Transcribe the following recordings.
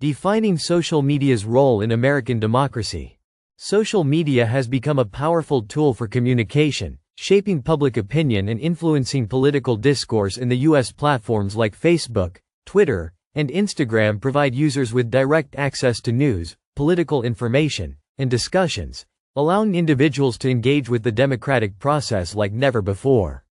Defining social media's role in American democracy. Social media has become a powerful tool for communication, shaping public opinion and influencing political discourse in the U.S. Platforms like Facebook, Twitter, and Instagram provide users with direct access to news, political information, and discussions, allowing individuals to engage with the democratic process like never before.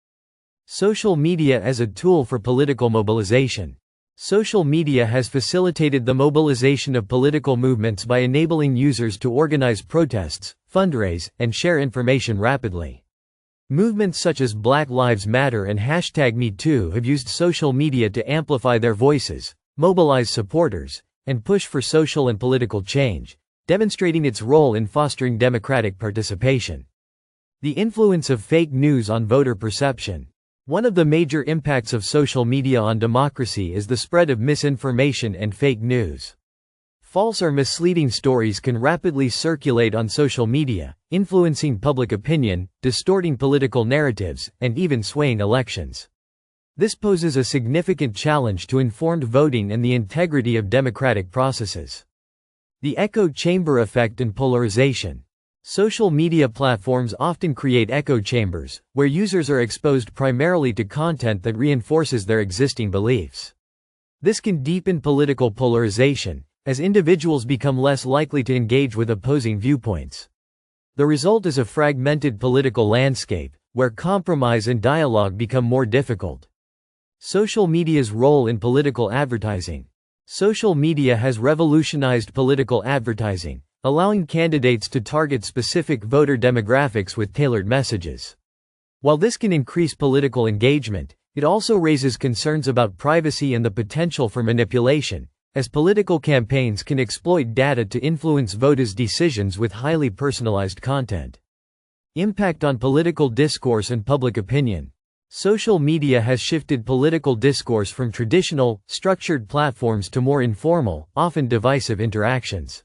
Social media as a tool for political mobilization. Social media has facilitated the mobilization of political movements by enabling users to organize protests, fundraise, and share information rapidly. Movements such as Black Lives Matter and #MeToo have used social media to amplify their voices, mobilize supporters, and push for social and political change, demonstrating its role in fostering democratic participation. The influence of fake news on voter perception. One of the major impacts of social media on democracy is the spread of misinformation and fake news. False or misleading stories can rapidly circulate on social media, influencing public opinion, distorting political narratives, and even swaying elections. This poses a significant challenge to informed voting and the integrity of democratic processes. The echo chamber effect and polarization. Social media platforms often create echo chambers, where users are exposed primarily to content that reinforces their existing beliefs. This can deepen political polarization, as individuals become less likely to engage with opposing viewpoints. The result is a fragmented political landscape, where compromise and dialogue become more difficult. Social media's role in political advertising. Social media has revolutionized political advertising, allowing candidates to target specific voter demographics with tailored messages. While this can increase political engagement, it also raises concerns about privacy and the potential for manipulation, as political campaigns can exploit data to influence voters' decisions with highly personalized content. Impact on political discourse and public opinion. Social media has shifted political discourse from traditional, structured platforms to more informal, often divisive interactions.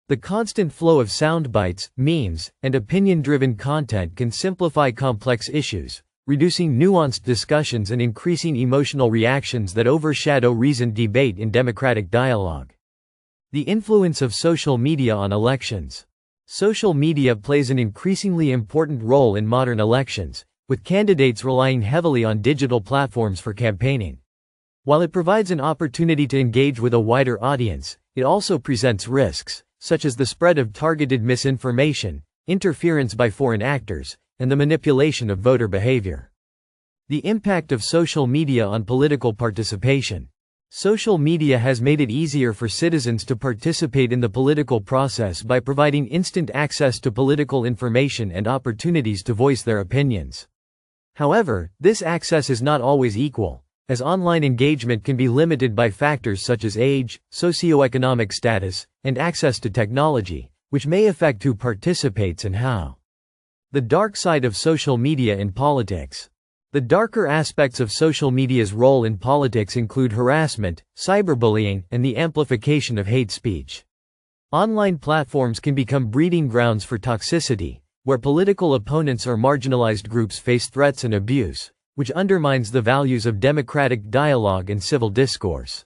The constant flow of soundbites, memes, and opinion-driven content can simplify complex issues, reducing nuanced discussions and increasing emotional reactions that overshadow reasoned debate in democratic dialogue. The influence of social media on elections. Social media plays an increasingly important role in modern elections, with candidates relying heavily on digital platforms for campaigning. While it provides an opportunity to engage with a wider audience, it also presents risks, such as the spread of targeted misinformation, interference by foreign actors, and the manipulation of voter behavior. The impact of social media on political participation. Social media has made it easier for citizens to participate in the political process by providing instant access to political information and opportunities to voice their opinions. However, this access is not always equal, as online engagement can be limited by factors such as age, socioeconomic status, and access to technology, which may affect who participates and how. The dark side of social media in politics. The darker aspects of social media's role in politics include harassment, cyberbullying, and the amplification of hate speech. Online platforms can become breeding grounds for toxicity, where political opponents or marginalized groups face threats and abuse, which undermines the values of democratic dialogue and civil discourse.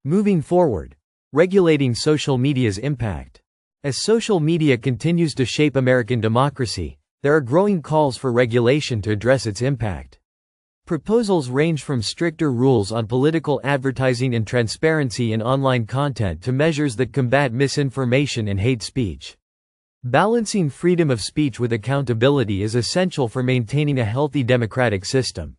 Moving forward. Regulating social media's impact. As social media continues to shape American democracy, there are growing calls for regulation to address its impact. Proposals range from stricter rules on political advertising and transparency in online content to measures that combat misinformation and hate speech. Balancing freedom of speech with accountability is essential for maintaining a healthy democratic system.